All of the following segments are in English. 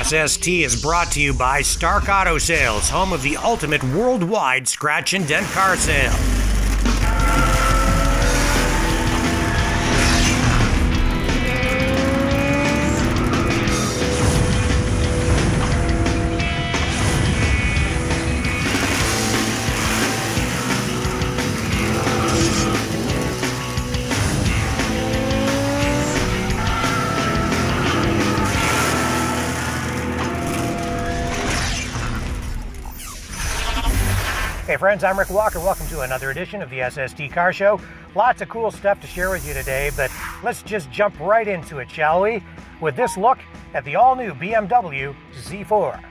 SST is brought to you by Stark Auto Sales, home of the ultimate worldwide scratch and dent car sale. Hey friends, I'm Rick Walker. Welcome to another edition of the SST Car Show. Lots of cool stuff to share with you today, but let's just jump right into it, shall we? With this look at the all-new BMW Z4.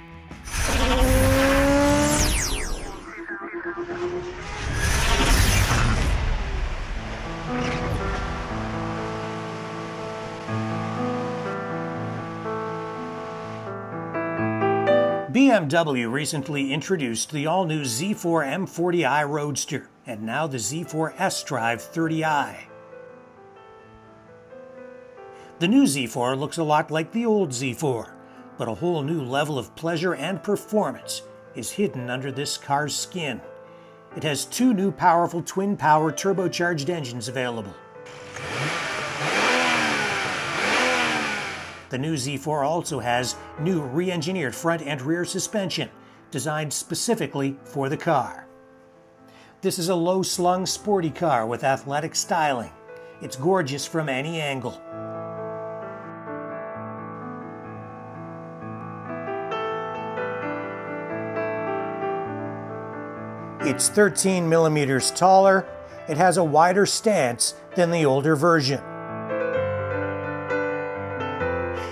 BMW recently introduced the all-new Z4 M40i Roadster, and now the Z4 S-Drive 30i. The new Z4 looks a lot like the old Z4, but a whole new level of pleasure and performance is hidden under this car's skin. It has two new powerful twin-power turbocharged engines available. The new Z4 also has new re-engineered front and rear suspension, designed specifically for the car. This is a low-slung sporty car with athletic styling. It's gorgeous from any angle. It's 13 millimeters taller. It has a wider stance than the older version.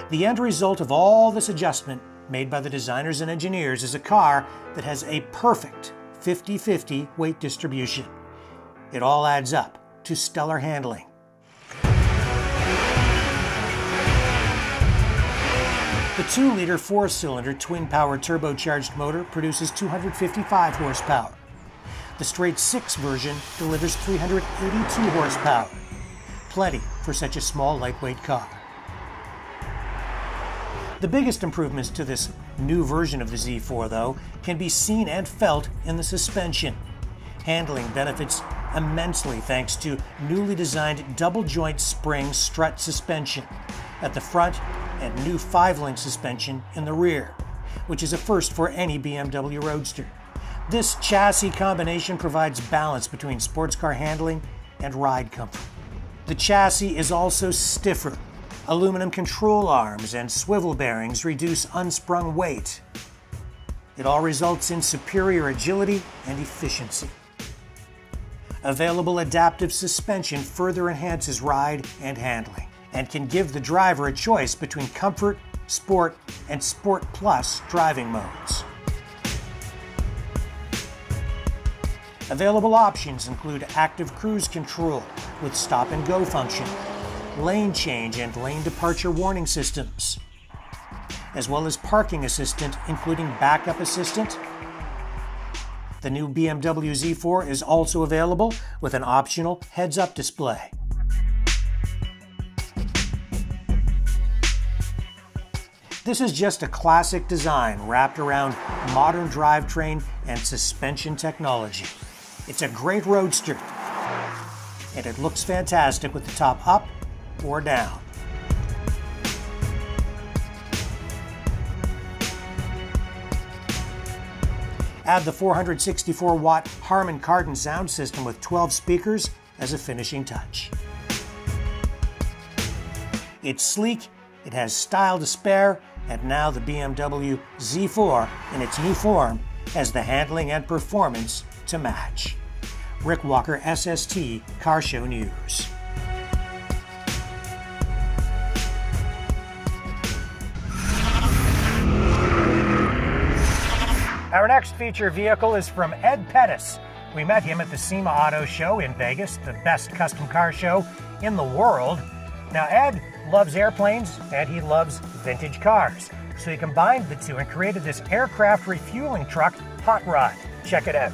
The end result of all this adjustment made by the designers and engineers is a car that has a perfect 50-50 weight distribution. It all adds up to stellar handling. The 2-liter 4-cylinder twin-power turbocharged motor produces 255 horsepower. The straight 6 version delivers 382 horsepower. Plenty for such a small, lightweight car. The biggest improvements to this new version of the Z4, though, can be seen and felt in the suspension. Handling benefits immensely thanks to newly designed double-joint spring strut suspension at the front and new 5-link suspension in the rear, which is a first for any BMW Roadster. This chassis combination provides balance between sports car handling and ride comfort. The chassis is also stiffer. Aluminum control arms and swivel bearings reduce unsprung weight. It all results in superior agility and efficiency. Available adaptive suspension further enhances ride and handling and can give the driver a choice between comfort, sport, and Sport Plus driving modes. Available options include active cruise control with stop and go function, lane change and lane departure warning systems, as well as parking assistant, including backup assistant. The new BMW Z4 is also available with an optional heads-up display. This is just a classic design wrapped around modern drivetrain and suspension technology. It's a great roadster, and it looks fantastic with the top up or down. Add the 464-watt Harman Kardon sound system with 12 speakers as a finishing touch. It's sleek, it has style to spare, and now the BMW Z4 in its new form has the handling and performance to match. Rick Walker, SST Car Show News. Our next feature vehicle is from Ed Pettis. We met him at the SEMA Auto Show in Vegas, the best custom car show in the world. Now, Ed loves airplanes and he loves vintage cars. So he combined the two and created this Aircraft Refueling Truck hot rod. Check it out.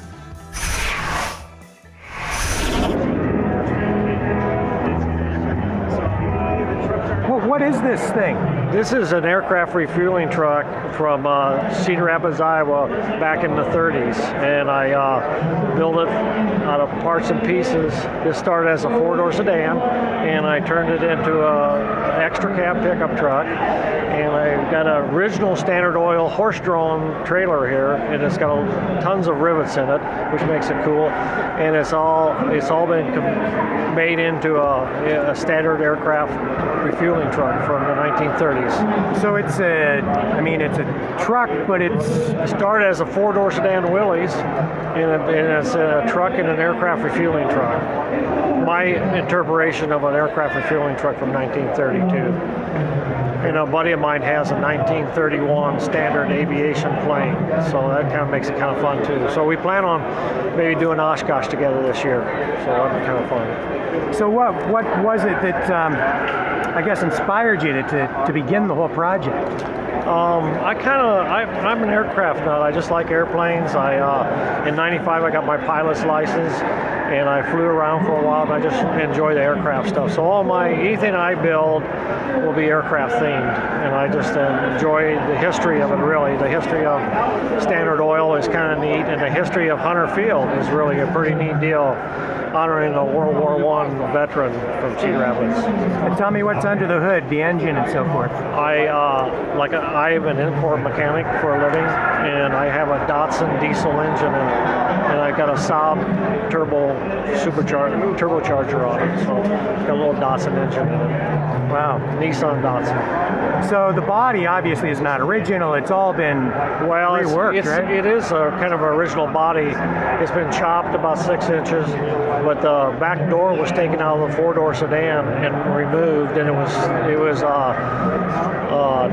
What is this thing? This is an aircraft refueling truck from Cedar Rapids, Iowa, back in the 30s, and I built it out of parts and pieces. This started as a four-door sedan, and I turned it into an extra cab pickup truck, and I got an original Standard Oil horse-drawn trailer here, and it's got tons of rivets in it, which makes it cool, and it's all been made into a standard aircraft refueling truck from the 1930s. So it's a truck, but it started as a four-door sedan Willys, and it's a truck and an aircraft refueling truck. My interpretation of an aircraft refueling truck from 1932. And a buddy of mine has a 1931 standard aviation plane, so that kind of makes it kind of fun too. So we plan on maybe doing Oshkosh together this year, so that'll be kind of fun. So what was it that I guess inspired you to begin the whole project? I'm an aircraft nut. I just like airplanes. In '95 I got my pilot's license, and I flew around for a while, and I just enjoy the aircraft stuff. So anything I build will be aircraft themed, and I just enjoy the history of it. Really, the history of Standard Oil is kind of neat, and the history of Hunter Field is really a pretty neat deal, honoring a World War I veteran from Cedar Rapids. And tell me what's under the hood, the engine and so forth. I'm an import mechanic for a living, and I have a Datsun diesel engine, and I got a Saab turbocharger on it, so it's got a little Datsun engine in it. Wow. Nissan Datsun. So the body obviously is not original. It's all been reworked, right? It is a kind of original body. It's been chopped about 6 inches, but the back door was taken out of the four-door sedan and removed, and it was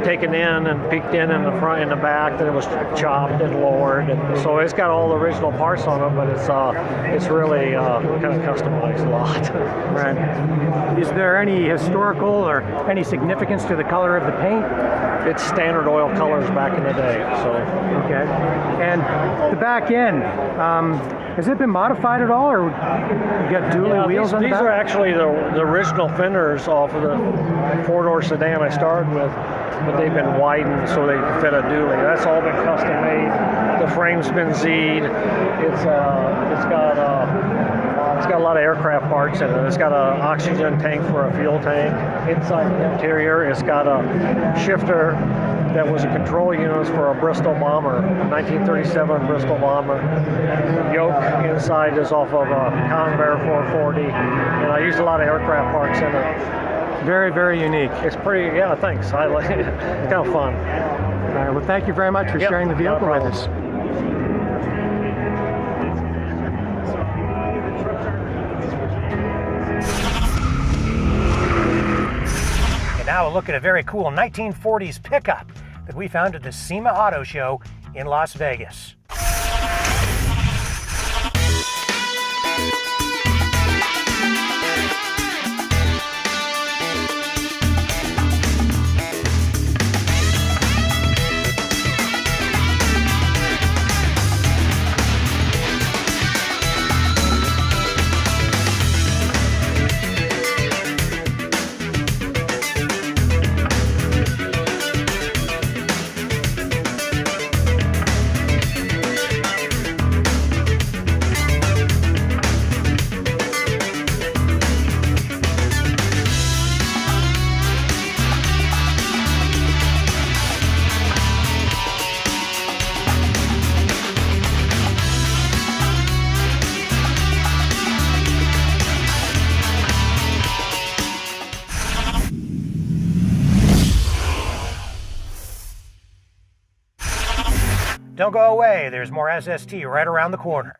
taken in and peeked in the front and the back. Then it was chopped and lowered, and so it's got all the original parts on it, but it's really kind of customized a lot. Right. Is there any historical or any significance to the color of the paint? It's Standard Oil colors back in the day. So okay. And the back end, has it been modified at all, or you got dually wheels on the back? These are actually the original fenders off of the four-door sedan I started with, but they've been widened so they can fit a dually. That's all been custom made. The frame's been Z'd. It's got a lot of aircraft parts in it. It's got an oxygen tank for a fuel tank. Inside the interior, it's got a shifter that was a control unit for a Bristol bomber, 1937 Bristol bomber. Yoke inside is off of a Convair 440, and I used a lot of aircraft parts in it. Very, very unique. It's pretty, yeah, thanks. I like it. It's kind of fun. All right, well, thank you very much for sharing the vehicle with us. And now a look at a very cool 1940s pickup that we found at the SEMA Auto Show in Las Vegas. Don't go away, there's more SST right around the corner.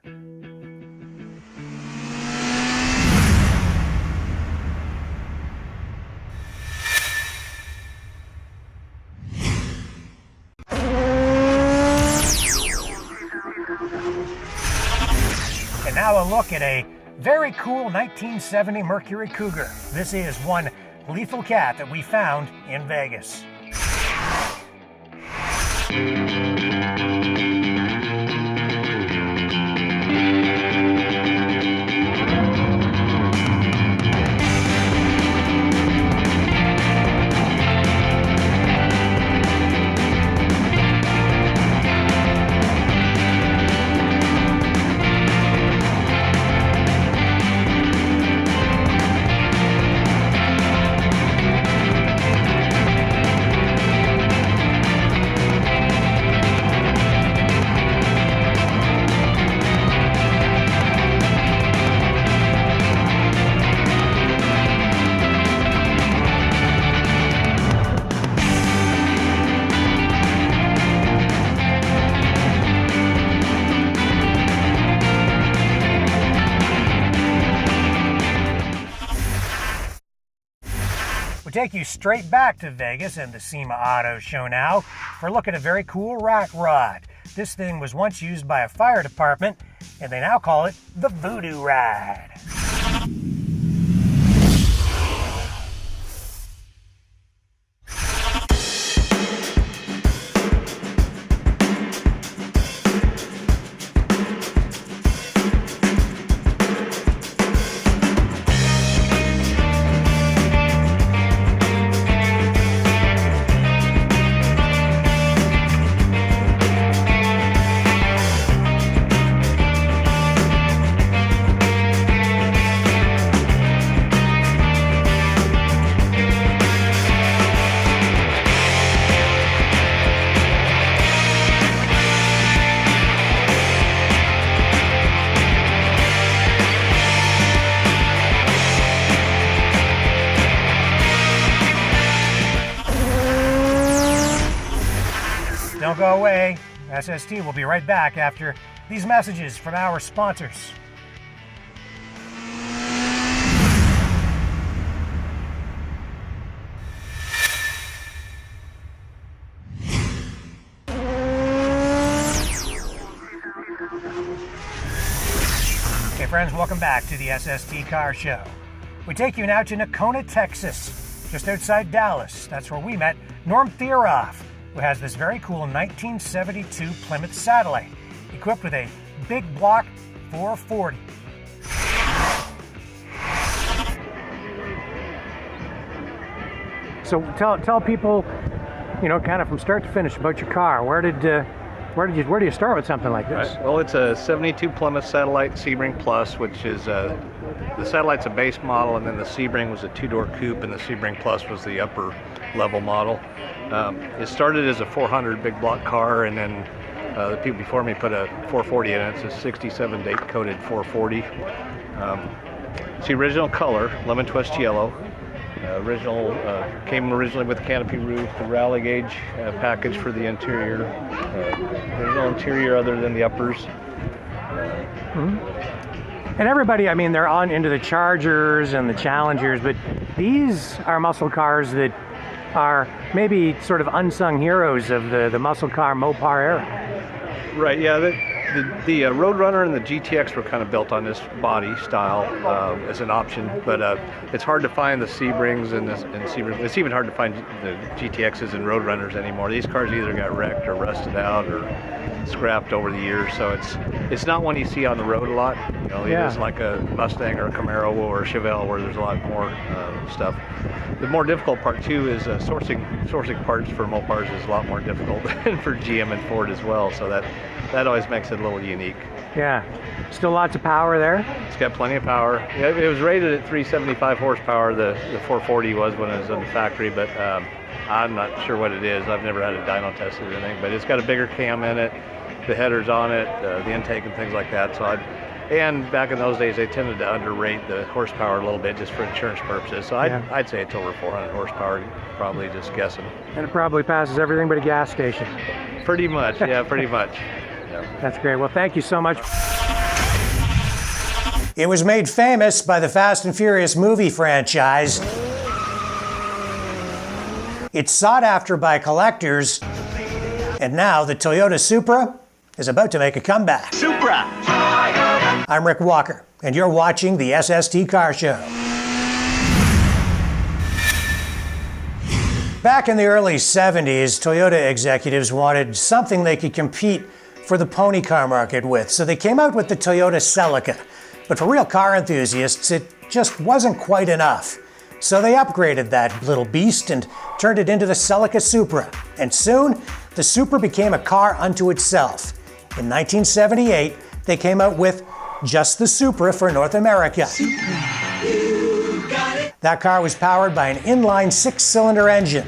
And now a look at a very cool 1970 Mercury Cougar. This is one lethal cat that we found in Vegas. take you straight back to Vegas and the SEMA Auto Show now for a look at a very cool rack rod. This thing was once used by a fire department, and they now call it the Voodoo Ride. Don't go away. SST will be right back after these messages from our sponsors. Okay, friends, welcome back to the SST Car Show. We take you now to Nocona, Texas, just outside Dallas. That's where we met Norm Theroff, who has this very cool 1972 Plymouth Satellite, equipped with a big block 440. So tell people, kind of from start to finish about your car. Where do you start with something like this? Right. Well, it's a 72 Plymouth Satellite Sebring Plus, which is the Satellite's a base model, and then the Sebring was a two-door coupe, and the Sebring Plus was the upper level model. It started as a 400 big block car, and then the people before me put a 440 in it. It's a 67 date coated 440. It's the original color, lemon twist yellow. Came originally with a canopy roof, the rally gauge package for the interior. Original interior other than the uppers. And everybody, they're on into the Chargers and the Challengers, but these are muscle cars that are maybe sort of unsung heroes of the muscle car Mopar era. Right, yeah. The Roadrunner and the GTX were kind of built on this body style as an option, but it's hard to find the Sebrings and Sebring. It's even hard to find the GTXs and Roadrunners anymore. These cars either got wrecked or rusted out or scrapped over the years, so it's not one you see on the road a lot. It is like a Mustang or a Camaro or a Chevelle where there's a lot more stuff. The more difficult part too is sourcing parts for Mopars is a lot more difficult than for GM and Ford as well. So that always makes it a little unique. Yeah, still lots of power there. It's got plenty of power. Yeah, it was rated at 375 horsepower. The 440 was when it was in the factory, but I'm not sure what it is. I've never had a dyno tested or anything, but it's got a bigger cam in it, the headers on it, the intake and things like that. And back in those days, they tended to underrate the horsepower a little bit just for insurance purposes. So I'd say it's over 400 horsepower, probably just guessing. And it probably passes everything but a gas station. Pretty much, yeah, pretty much. Yeah. That's great. Well, thank you so much. It was made famous by the Fast and Furious movie franchise. It's sought after by collectors. And now the Toyota Supra is about to make a comeback. Supra! I'm Rick Walker, and you're watching the SST Car Show. Back in the early 70s, Toyota executives wanted something they could compete for the pony car market with, so they came out with the Toyota Celica. But for real car enthusiasts, it just wasn't quite enough. So they upgraded that little beast and turned it into the Celica Supra. And soon, the Supra became a car unto itself. In 1978, they came out with just the Supra for North America. That car was powered by an inline 6-cylinder engine,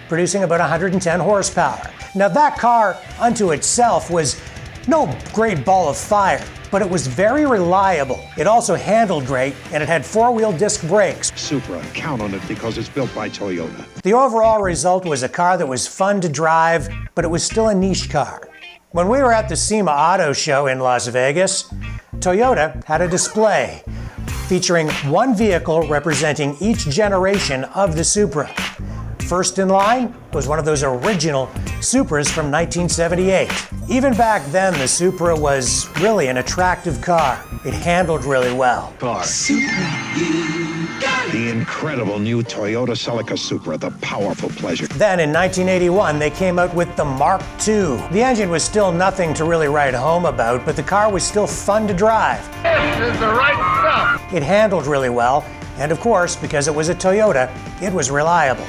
producing about 110 horsepower. Now that car unto itself was no great ball of fire, but it was very reliable. It also handled great, and it had 4-wheel disc brakes. Supra, count on it because it's built by Toyota. The overall result was a car that was fun to drive, but it was still a niche car. When we were at the SEMA Auto Show in Las Vegas, Toyota had a display featuring one vehicle representing each generation of the Supra. First in line was one of those original Supras from 1978. Even back then, the Supra was really an attractive car. It handled really well. The incredible new Toyota Celica Supra, the powerful pleasure. Then in 1981, they came out with the Mark II. The engine was still nothing to really write home about, but the car was still fun to drive. This is the right stuff. It handled really well, and of course, because it was a Toyota, it was reliable.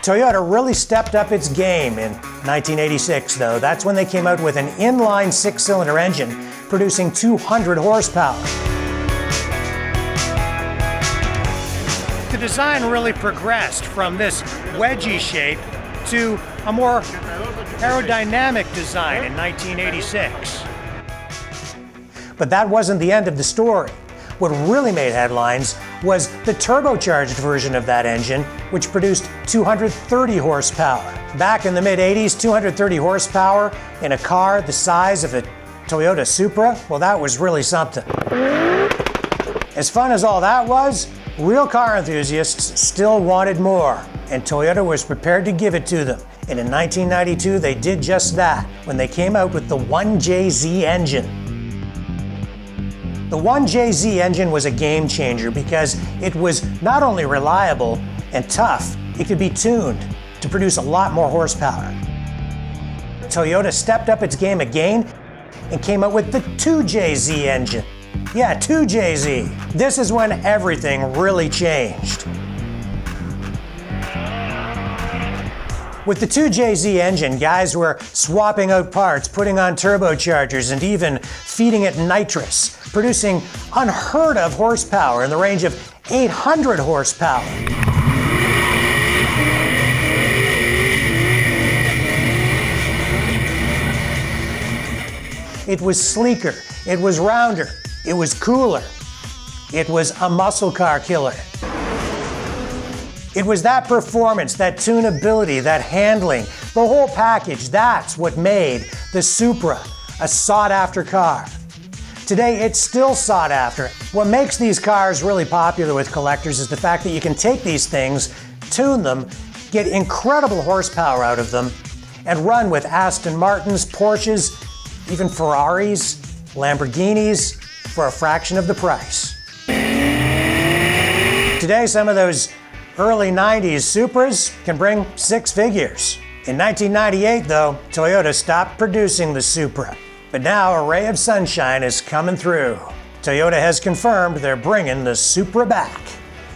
Toyota really stepped up its game in 1986, though. That's when they came out with an inline 6-cylinder engine producing 200 horsepower. The design really progressed from this wedgie shape to a more aerodynamic design in 1986. But that wasn't the end of the story. What really made headlines was the turbocharged version of that engine, which produced 230 horsepower. Back in the mid-80s, 230 horsepower in a car the size of a Toyota Supra, well, that was really something. As fun as all that was, real car enthusiasts still wanted more, and Toyota was prepared to give it to them. And in 1992, they did just that when they came out with the 1JZ engine. The 1JZ engine was a game changer because it was not only reliable and tough, it could be tuned to produce a lot more horsepower. Toyota stepped up its game again and came out with the 2JZ engine. Yeah, 2JZ. This is when everything really changed. With the 2JZ engine, guys were swapping out parts, putting on turbochargers, and even feeding it nitrous, producing unheard of horsepower in the range of 800 horsepower. It was sleeker, it was rounder, it was cooler, it was a muscle car killer. It was that performance, that tunability, that handling, the whole package, that's what made the Supra a sought-after car. Today, it's still sought after. What makes these cars really popular with collectors is the fact that you can take these things, tune them, get incredible horsepower out of them, and run with Aston Martins, Porsches, even Ferraris, Lamborghinis for a fraction of the price. Today, some of those early 90s Supras can bring 6 figures. In 1998, though, Toyota stopped producing the Supra. But now a ray of sunshine is coming through. Toyota has confirmed they're bringing the Supra back.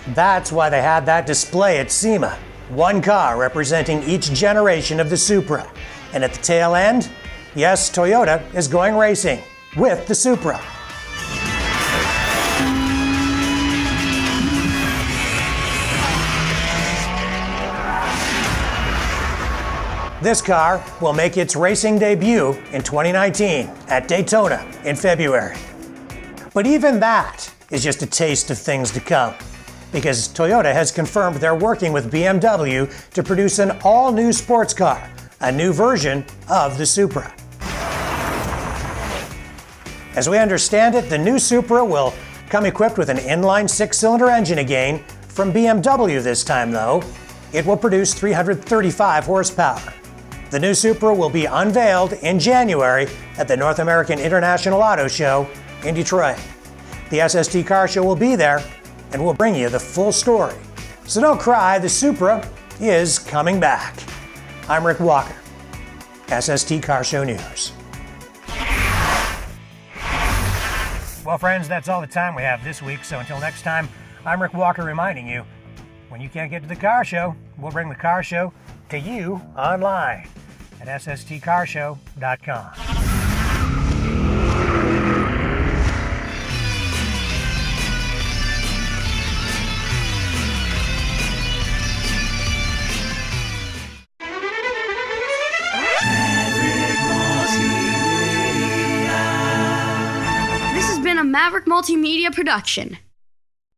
That's why they had that display at SEMA. One car representing each generation of the Supra. And at the tail end, yes, Toyota is going racing with the Supra. This car will make its racing debut in 2019 at Daytona in February. But even that is just a taste of things to come, because Toyota has confirmed they're working with BMW to produce an all-new sports car, a new version of the Supra. As we understand it, the new Supra will come equipped with an inline 6-cylinder engine again, from BMW this time though. It will produce 335 horsepower. The new Supra will be unveiled in January at the North American International Auto Show in Detroit. The SST Car Show will be there, and we'll bring you the full story. So don't cry, the Supra is coming back. I'm Rick Walker, SST Car Show News. Well, friends, that's all the time we have this week, so until next time, I'm Rick Walker reminding you, when you can't get to the car show, we'll bring the car show to you online at SSTCarshow.com. This has been a Maverick Multimedia production.